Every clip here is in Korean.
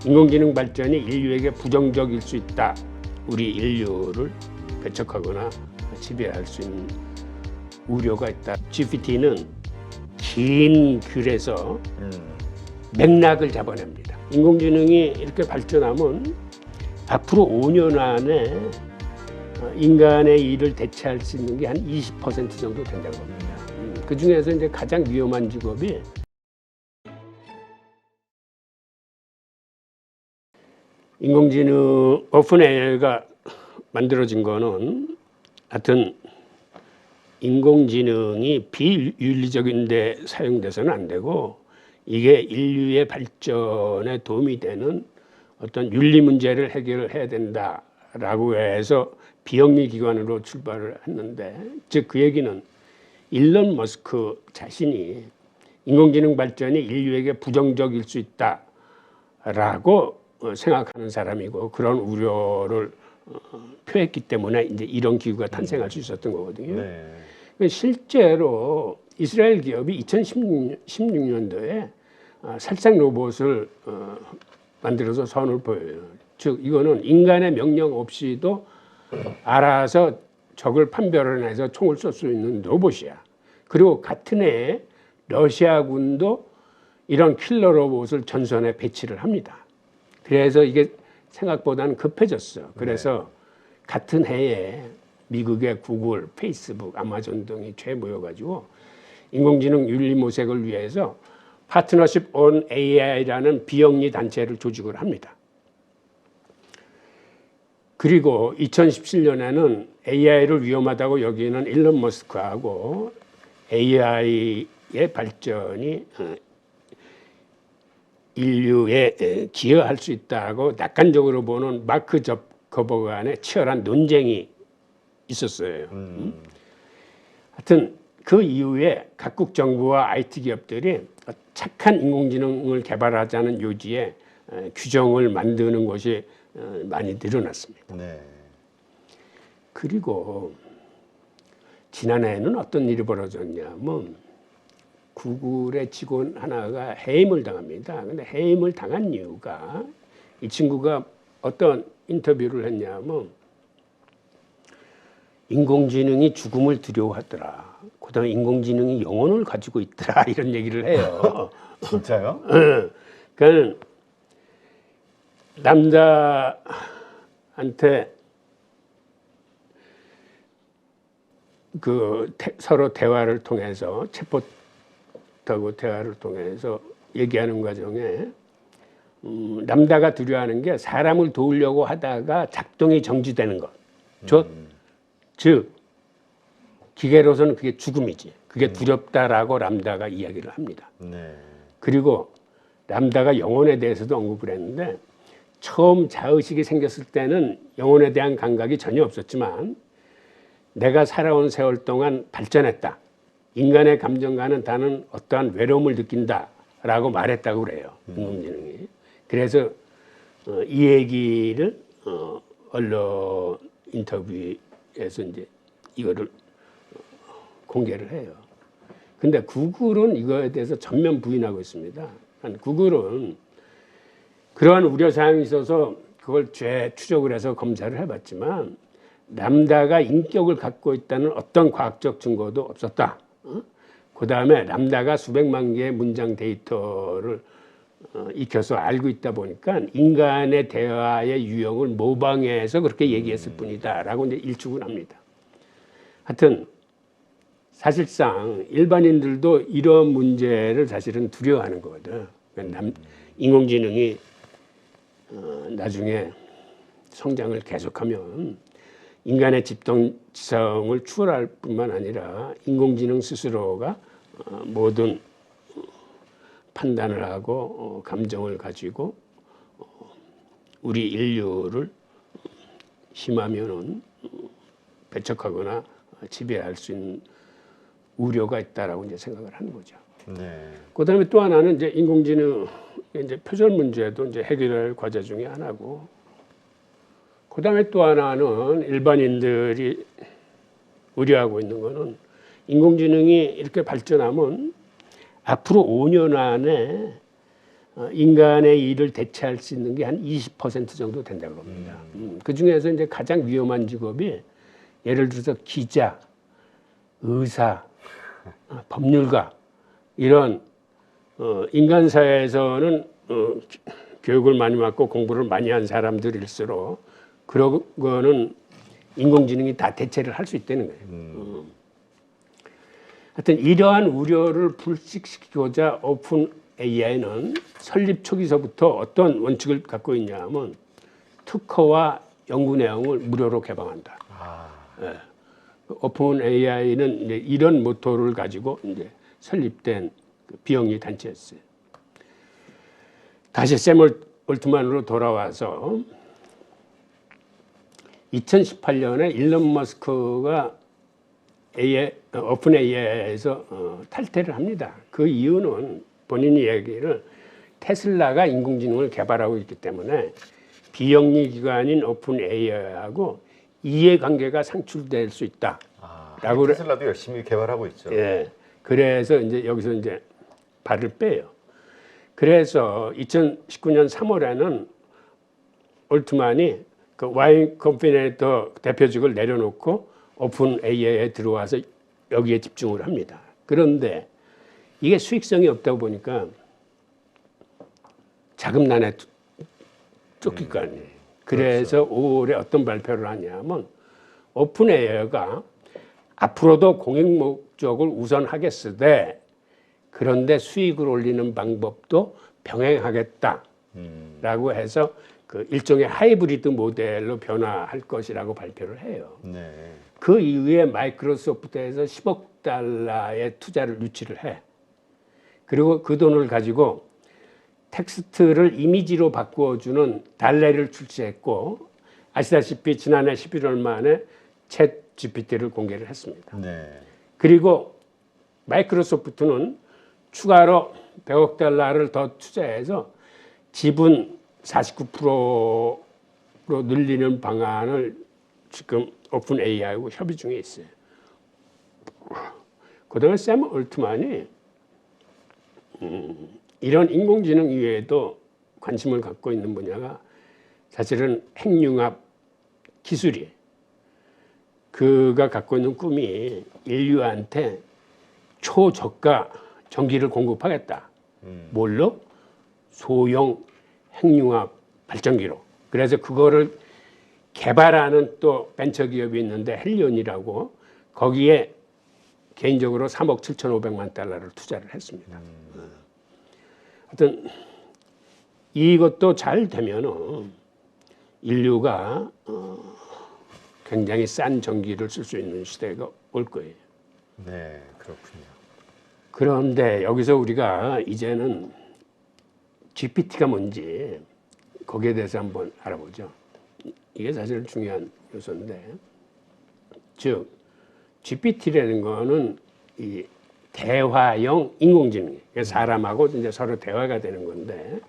인공지능 발전이 인류에게 부정적일 수 있다. 우리 인류를 배척하거나 지배할 수 있는 우려가 있다. GPT는 긴 글에서 맥락을 잡아냅니다. 인공지능이 이렇게 발전하면 앞으로 5년 안에 인간의 일을 대체할 수 있는 게 한 20% 정도 된다고 합니다. 그 중에서 이제 가장 위험한 직업이 인공지능 오픈AI가 만들어진 거는 하여튼 인공지능이 비윤리적인 데 사용돼서는 안 되고 이게 인류의 발전에 도움이 되는 어떤 윤리 문제를 해결해야 된다라고 해서 비영리 기관으로 출발을 했는데, 즉 그 얘기는 일론 머스크 자신이 인공지능 발전이 인류에게 부정적일 수 있다라고 생각하는 사람이고 그런 우려를 표했기 때문에 이제 이런 기구가 탄생할 수 있었던 거거든요. 네. 실제로 이스라엘 기업이 2016년도에 살상 로봇을 만들어서 선을 보여요. 즉 이거는 인간의 명령 없이도 알아서 적을 판별해서 총을 쏠 수 있는 로봇이야. 그리고 같은 해에 러시아군도 이런 킬러 로봇을 전선에 배치를 합니다. 그래서 이게 생각보다는 급해졌어. 그래서 같은 해에 미국의 구글, 페이스북, 아마존 등이 죄 모여가지고 인공지능 윤리 모색을 위해서 파트너십 온 AI라는 비영리 단체를 조직을 합니다. 그리고 2017년에는 AI를 위험하다고 여기는 일론 머스크하고 AI의 발전이 인류에 기여할 수 있다고 낙관적으로 보는 마크 저커버그 간의 치열한 논쟁이 있었어요. 하여튼 그 이후에 각국 정부와 IT 기업들이 착한 인공지능을 개발하자는 요지에 규정을 만드는 것이 많이 늘어났습니다. 네. 그리고 지난해에는 어떤 일이 벌어졌냐면 구글의 직원 하나가 해임을 당합니다. 근데 해임을 당한 이유가 이 친구가 어떤 인터뷰를 했냐면 인공지능이 죽음을 두려워하더라. 그다음에 인공지능이 영혼을 가지고 있더라. 이런 얘기를 해요. 진짜요? 그러니까 남자한테 서로 대화를 통해서 챗봇하고 대화를 통해서 얘기하는 과정에 남자가 두려워하는 게 사람을 도우려고 하다가 작동이 정지되는 것. 즉 기계로서는 그게 죽음이지. 그게 두렵다라고 람다가 이야기를 합니다. 네. 그리고 람다가 영혼에 대해서도 언급을 했는데 처음 자의식이 생겼을 때는 영혼에 대한 감각이 전혀 없었지만 내가 살아온 세월 동안 발전했다. 인간의 감정과는 다른 어떠한 외로움을 느낀다라고 말했다고 그래요. 인공지능이. 그래서 이 얘기를 언론 인터뷰에서 이제 이거를 공개를 해요. 근데 구글은 이거에 대해서 전면 부인하고 있습니다. 구글은 그러한 우려사항이 있어서 그걸 죄 추적을 해서 검사를 해봤지만 람다가 인격을 갖고 있다는 어떤 과학적 증거도 없었다. 그 다음에 람다가 수백만 개의 문장 데이터를 익혀서 알고 있다 보니까 인간의 대화의 유형을 모방해서 그렇게 얘기했을 뿐이다 라고 이제 일축을 합니다. 하여튼 사실상 일반인들도 이런 문제를 사실은 두려워하는 거거든. 인공지능이 나중에 성장을 계속하면 인간의 지성을 추월할 뿐만 아니라 인공지능 스스로가 모든 판단을 하고 감정을 가지고 우리 인류를 심하면은 배척하거나 지배할 수 있는 우려가 있다라고 이제 생각을 하는 거죠. 네. 그다음에 또 하나는 이제 인공지능 이제 표절 문제도 이제 해결할 과제 중에 하나고, 그다음에 또 하나는 일반인들이 우려하고 있는 거는 인공지능이 이렇게 발전하면 앞으로 5년 안에 인간의 일을 대체할 수 있는 게 한 20% 정도 된다고 합니다. 그 중에서 이제 가장 위험한 직업이 예를 들어서 기자, 의사, 법률가 이런 인간 사회에서는 교육을 많이 받고 공부를 많이 한 사람들일수록 그런 거는 인공지능이 다 대체를 할 수 있다는 거예요. 하여튼 이러한 우려를 불식시키고자 오픈 AI는 설립 초기서부터 어떤 원칙을 갖고 있냐면 특허와 연구 내용을 무료로 개방한다. 예. 오픈 AI는 이제 이런 모토를 가지고 이제 설립된 비영리 단체였어요. 다시 샘 올트만으로 돌아와서 2018년에 일론 머스크가 오픈 AI에서 탈퇴를 합니다. 그 이유는 본인이 얘기를 테슬라가 인공지능을 개발하고 있기 때문에 비영리 기관인 오픈 AI하고 이해관계가 상출될 수 있다. 라고 테슬라도 열심히 개발하고 있죠. 예. 그래서 이제 여기서 이제 발을 빼요. 그래서 2019년 3월에는 올트만이 그 Y 컴비네이터 대표직을 내려놓고 오픈 AI에 들어와서 여기에 집중을 합니다. 그런데 이게 수익성이 없다고 보니까 자금난에 쫓길 거 아니에요. 그래서 그렇죠. 5월에 어떤 발표를 하냐면 오픈 AI가 앞으로도 공익 목적을 우선하겠으되 그런데 수익을 올리는 방법도 병행하겠다라고 해서 그 일종의 하이브리드 모델로 변화할 것이라고 발표를 해요. 네. 그 이후에 마이크로소프트에서 10억 달러의 투자를 유치를 해. 그리고 그 돈을 가지고 텍스트를 이미지로 바꾸어주는 달래를 출시했고 아시다시피 지난해 11월 말에 챗 GPT를 공개를 했습니다. 네. 그리고 마이크로소프트는 추가로 100억 달러를 더 투자해서 지분 49%로 늘리는 방안을 지금 오픈 AI하고 협의 중에 있어요. 그다음에 샘 올트만이 이런 인공지능 이외에도 관심을 갖고 있는 분야가 사실은 핵융합 기술이에요. 그가 갖고 있는 꿈이 인류한테 초저가 전기를 공급하겠다. 뭘로? 소형 핵융합 발전기로. 그래서 그거를 개발하는 또 벤처기업이 있는데 헬리온이라고 거기에 개인적으로 3억 7,500만 달러를 투자를 했습니다. 하여튼 이것도 잘 되면은 인류가 굉장히 싼 전기를 쓸 수 있는 시대가 올 거예요. 네, 그렇군요. 그런데 여기서 우리가 이제는 GPT가 뭔지 거기에 대해서 한번 알아보죠. 이게 사실 중요한 요소인데, 즉 GPT라는 거는 이 대화형 인공지능, 사람하고 이제 서로 대화가 되는 건데,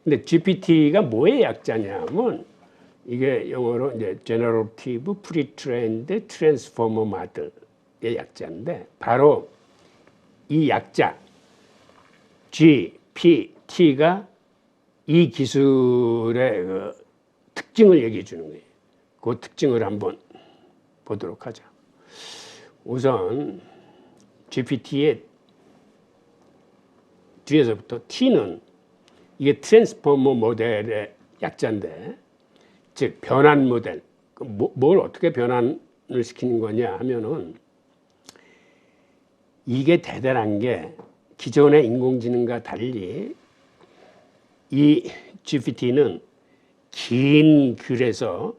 근데 GPT가 뭐의 약자냐면 이게 영어로 이제 Generative Pre-trained Transformer Model의 약자인데 바로 이 약자 GPT가 이 기술의 그 특징을 얘기해 주는 거예요. 그 특징을 한번 보도록 하죠. 우선 GPT의 뒤에서부터 T는 이게 트랜스포머 모델의 약자인데, 즉 변환 모델. 뭘 어떻게 변환을 시키는 거냐 하면은 이게 대단한 게 기존의 인공지능과 달리 이 GPT는 긴 글에서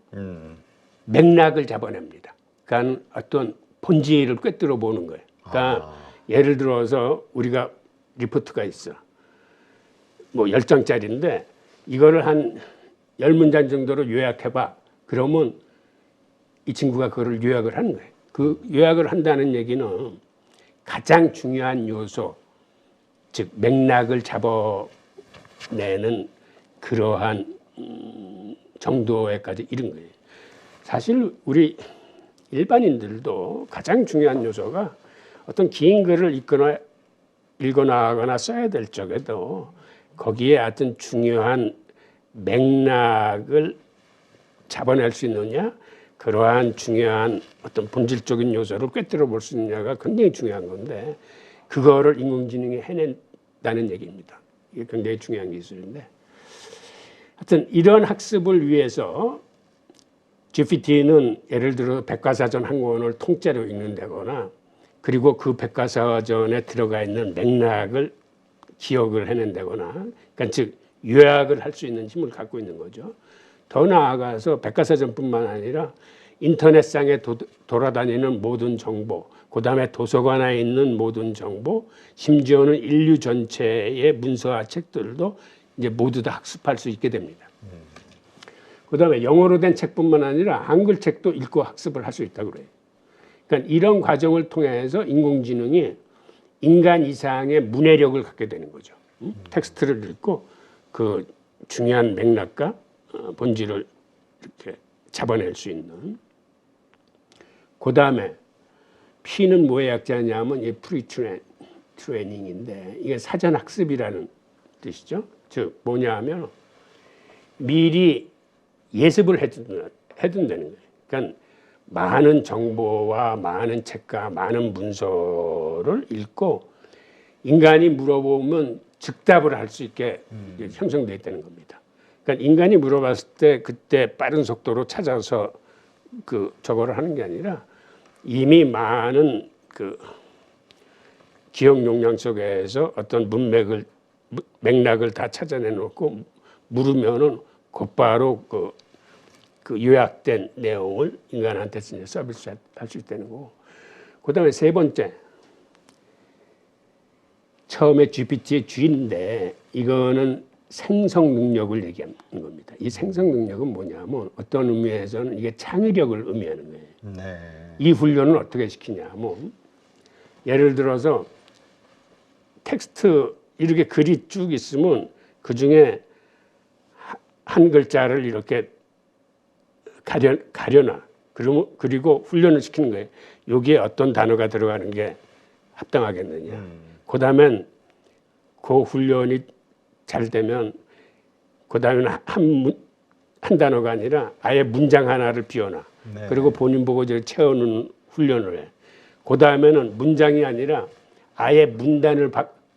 맥락을 잡아냅니다. 그러니까 어떤 본질을 꿰뚫어 보는 거예요. 그러니까 예를 들어서 우리가 리포트가 있어. 뭐 10장짜리인데 이거를 한 10문장 정도로 요약해봐. 그러면 이 친구가 그거를 요약을 하는 거예요. 그 요약을 한다는 얘기는 가장 중요한 요소, 즉 맥락을 잡아내는 그러한 정도에까지 이른 거예요. 사실 우리 일반인들도 가장 중요한 요소가 어떤 긴 글을 읽거나 써야 될 적에도 거기에 어떤 중요한 맥락을 잡아낼 수 있느냐, 그러한 중요한 어떤 본질적인 요소를 꿰뚫어 볼 수 있느냐가 굉장히 중요한 건데 그거를 인공지능이 해낸다는 얘기입니다. 이게 굉장히 중요한 기술인데 하여튼 이런 학습을 위해서 GPT는 예를 들어 백과사전 한 권을 통째로 읽는다거나 그리고 그 백과사전에 들어가 있는 맥락을 기억을 해낸다거나 그러니까 즉 요약을 할 수 있는 힘을 갖고 있는 거죠. 더 나아가서 백과사전뿐만 아니라 인터넷상에 돌아다니는 모든 정보, 그다음에 도서관에 있는 모든 정보, 심지어는 인류 전체의 문서와 책들도 이제 모두 다 학습할 수 있게 됩니다. 그다음에 영어로 된 책뿐만 아니라 한글 책도 읽고 학습을 할 수 있다고 그래요. 그러니까 이런 과정을 통해서 인공지능이 인간 이상의 문해력을 갖게 되는 거죠. 텍스트를 읽고 그 중요한 맥락과 본질을 이렇게 잡아낼 수 있는. 그다음에 P는 뭐의 약자냐면 이 프리트레이닝인데 이게 사전 학습이라는 뜻이죠. 즉 뭐냐하면 미리 예습을 해둔다는 거예요. 그러니까 많은 정보와 많은 책과 많은 문서를 읽고 인간이 물어보면 즉답을 할 수 있게 형성되어 있다는 겁니다. 그러니까 인간이 물어봤을 때 그때 빠른 속도로 찾아서 그 저거를 하는 게 아니라 이미 많은 그 기억 용량 속에서 어떤 맥락을 다 찾아내 놓고 물으면은 곧바로 그 요약된 내용을 인간한테 서비스할 수 있다는 거고. 그다음에 세 번째, 처음에 GPT의 주인인데 이거는 생성 능력을 얘기하는 겁니다. 이 생성 능력은 뭐냐면 어떤 의미에서는 이게 창의력을 의미하는 거예요. 네. 이 훈련을 어떻게 시키냐면 예를 들어서 텍스트 이렇게 글이 쭉 있으면 그 중에 한 글자를 이렇게 가려놔. 그리고 훈련을 시키는 거예요. 여기에 어떤 단어가 들어가는 게 합당하겠느냐. 그다음엔 그 훈련이 잘 되면 그다음에는 한 단어가 아니라 아예 문장 하나를 비워놔. 네. 그리고 본인 보고 채우는 훈련을 해. 그다음에는 문장이 아니라 아예 문단을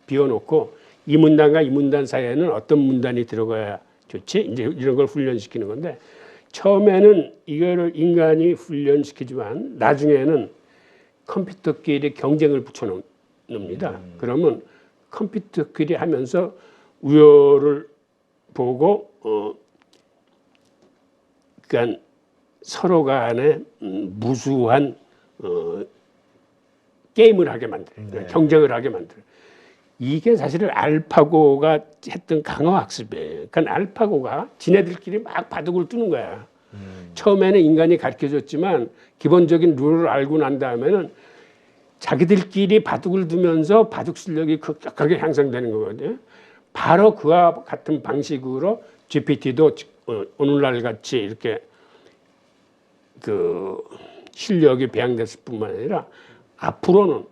비워놓고 이 문단과 이 문단 사이에는 어떤 문단이 들어가야 좋지? 이제 이런 걸 훈련시키는 건데 처음에는 이거를 인간이 훈련시키지만 나중에는 컴퓨터끼리 경쟁을 붙여놓습니다. 그러면 컴퓨터끼리 하면서 우열을 보고 그러니까 서로 간에 무수한 게임을 하게 만들어요. 경쟁을 하게 만들어요. 이게 사실은 알파고가 했던 강화학습이에요. 그러니까 알파고가 지네들끼리 막 바둑을 두는 거야. 처음에는 인간이 가르쳐줬지만 기본적인 룰을 알고 난 다음에는 자기들끼리 바둑을 두면서 바둑 실력이 급격하게 향상되는 거거든요. 바로 그와 같은 방식으로 GPT도 오늘날 같이 이렇게 그 실력이 배양됐을 뿐만 아니라 앞으로는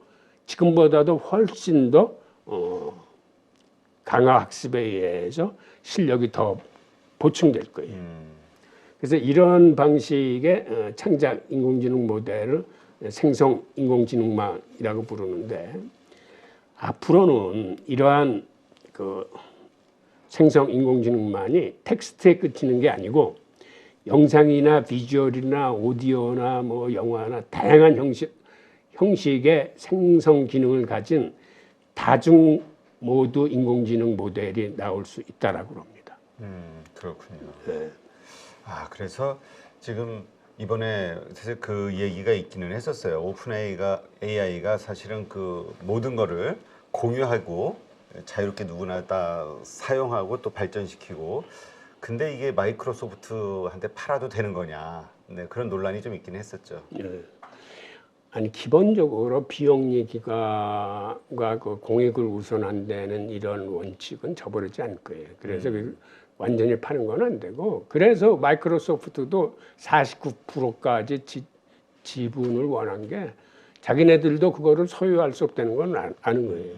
지금보다도 훨씬 더 강화 학습에 의해서 실력이 더 보충될 거예요. 그래서 이런 방식의 창작 인공지능 모델을 생성 인공지능망이라고 부르는데 앞으로는 이러한 그 생성 인공지능만이 텍스트에 그치는 게 아니고 영상이나 비주얼이나 오디오나 뭐 영화나 다양한 형식의 생성 기능을 가진 다중 모두 인공지능 모델이 나올 수 있다라고 합니다. 그렇군요. 네. 아, 그래서 지금 이번에 사실 그 얘기가 있기는 했었어요. 오픈 AI가 사실은 그 모든 거를 공유하고 자유롭게 누구나 다 사용하고 또 발전시키고 근데 이게 마이크로소프트한테 팔아도 되는 거냐. 네, 그런 논란이 좀 있긴 했었죠. 네. 아니 기본적으로 비용 얘기가 그 공익을 우선한다는 이런 원칙은 저버리지 않을 거예요. 그래서 완전히 파는 건 안 되고 그래서 마이크로소프트도 49%까지 지분을 원한 게 자기네들도 그거를 소유할 수 없다는 건 아는 거예요.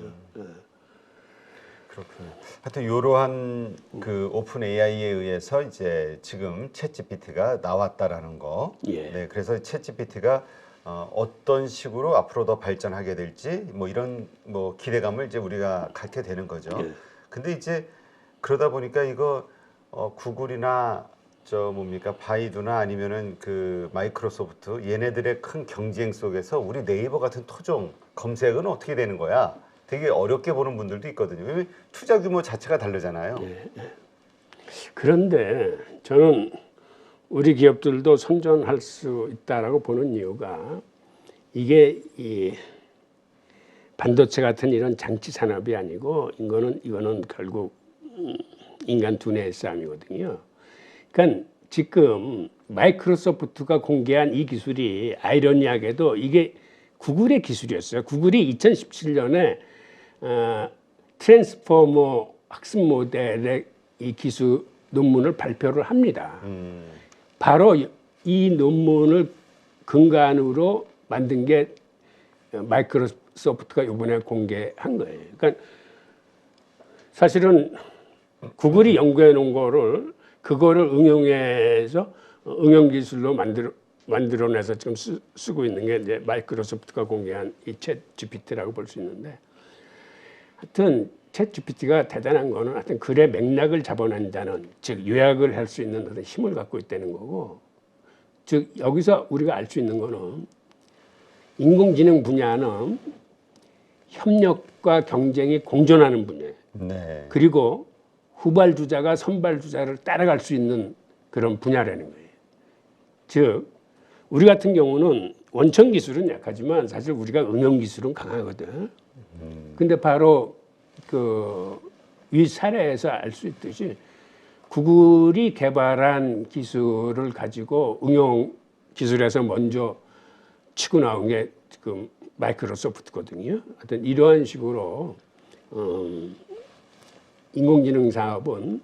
그렇군요. 하여튼 이러한 그 오픈 AI에 의해서 이제 지금 챗 GPT가 나왔다라는 거. 예. 네, 그래서 챗 GPT가 어떤 식으로 앞으로 더 발전하게 될지 뭐 이런 뭐 기대감을 이제 우리가 갖게 되는 거죠. 예. 근데 이제 그러다 보니까 이거 구글이나 저 뭡니까 바이두나 아니면은 그 마이크로소프트 얘네들의 큰 경쟁 속에서 우리 네이버 같은 토종 검색은 어떻게 되는 거야? 되게 어렵게 보는 분들도 있거든요. 왜냐면 투자 규모 자체가 다르잖아요. 그런데 저는 우리 기업들도 선전할 수 있다라고 보는 이유가 이게 이 반도체 같은 이런 장치 산업이 아니고 이거는 결국 인간 두뇌의 싸움이거든요. 그러니까 지금 마이크로소프트가 공개한 이 기술이 아이러니하게도 이게 구글의 기술이었어요. 구글이 2017년에 트랜스포머 학습 모델의 이 기술 논문을 발표를 합니다. 바로 이 논문을 근간으로 만든 게 마이크로소프트가 이번에 공개한 거예요. 그러니까 사실은 구글이 연구해 놓은 거를 그거를 응용해서 응용 기술로 만들어내서 지금 쓰고 있는 게 이제 마이크로소프트가 공개한 이 챗 GPT라고 볼 수 있는데, 하여튼 챗 GPT가 대단한 거는 하여튼 글의 맥락을 잡아낸다는, 즉 요약을 할 수 있는 어떤 힘을 갖고 있다는 거고, 즉 여기서 우리가 알 수 있는 거는 인공지능 분야는 협력과 경쟁이 공존하는 분야예요. 네. 그리고 후발주자가 선발주자를 따라갈 수 있는 그런 분야라는 거예요. 즉 우리 같은 경우는 원천 기술은 약하지만 사실 우리가 응용 기술은 강하거든. 근데 바로 그 이 사례에서 알 수 있듯이 구글이 개발한 기술을 가지고 응용 기술에서 먼저 치고 나온 게 지금 마이크로소프트거든요. 하여튼 이러한 식으로 인공지능 사업은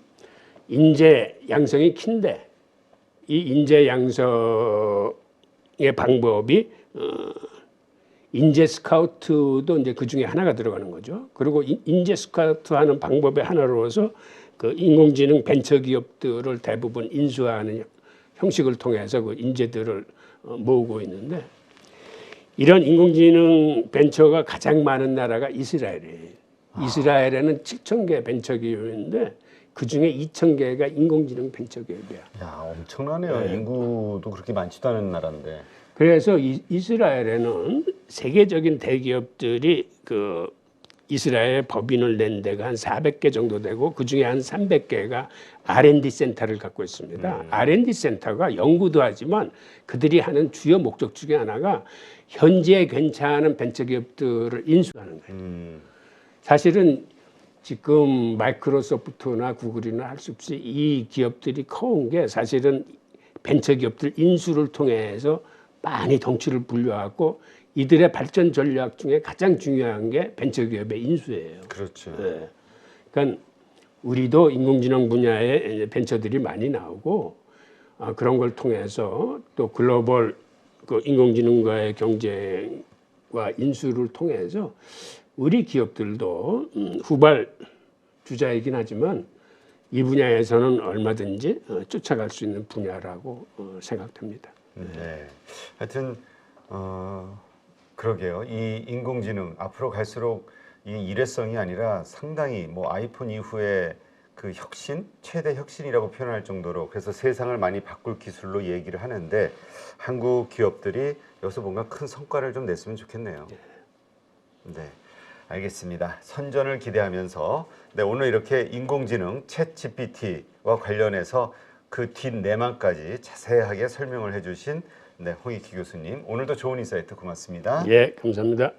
인재 양성이 킨데 이 인재 양성의 방법이 인재 스카우트도 이제 그 중에 하나가 들어가는 거죠. 그리고 인재 스카우트 하는 방법의 하나로서 그 인공지능 벤처 기업들을 대부분 인수하는 형식을 통해서 그 인재들을 모으고 있는데, 이런 인공지능 벤처가 가장 많은 나라가 이스라엘이에요. 이스라엘에는 7,000개 벤처 기업인데 그 중에 2,000개가 인공지능 벤처 기업이야. 야, 엄청나네요. 네. 인구도 그렇게 많지도 않은 나라인데. 그래서 이스라엘에는 세계적인 대기업들이 그 이스라엘 법인을 낸 데가 한 400개 정도 되고 그 중에 한 300개가 R&D 센터를 갖고 있습니다. R&D 센터가 연구도 하지만 그들이 하는 주요 목적 중에 하나가 현재 괜찮은 벤처 기업들을 인수하는 거예요. 사실은 지금 마이크로소프트나 구글이나 할 수 없이 이 기업들이 커온 게 사실은 벤처 기업들 인수를 통해서 많이 덩치를 불려왔고, 이들의 발전 전략 중에 가장 중요한 게 벤처 기업의 인수예요. 그렇죠. 네. 그러니까 우리도 인공지능 분야에 벤처들이 많이 나오고 그런 걸 통해서 또 글로벌 그 인공지능과의 경쟁과 인수를 통해서 우리 기업들도 후발 주자이긴 하지만 이 분야에서는 얼마든지 쫓아갈 수 있는 분야라고 생각됩니다. 네. 하여튼 그러게요. 이 인공지능 앞으로 갈수록 이 일회성이 아니라 상당히 뭐 아이폰 이후에 그 혁신, 최대 혁신이라고 표현할 정도로, 그래서 세상을 많이 바꿀 기술로 얘기를 하는데 한국 기업들이 여기서 뭔가 큰 성과를 좀 냈으면 좋겠네요. 네. 알겠습니다. 선전을 기대하면서 오늘 이렇게 인공지능 챗 GPT와 관련해서 그 뒷내막까지 자세하게 설명을 해주신 홍익희 교수님, 오늘도 좋은 인사이트 고맙습니다. 예, 감사합니다.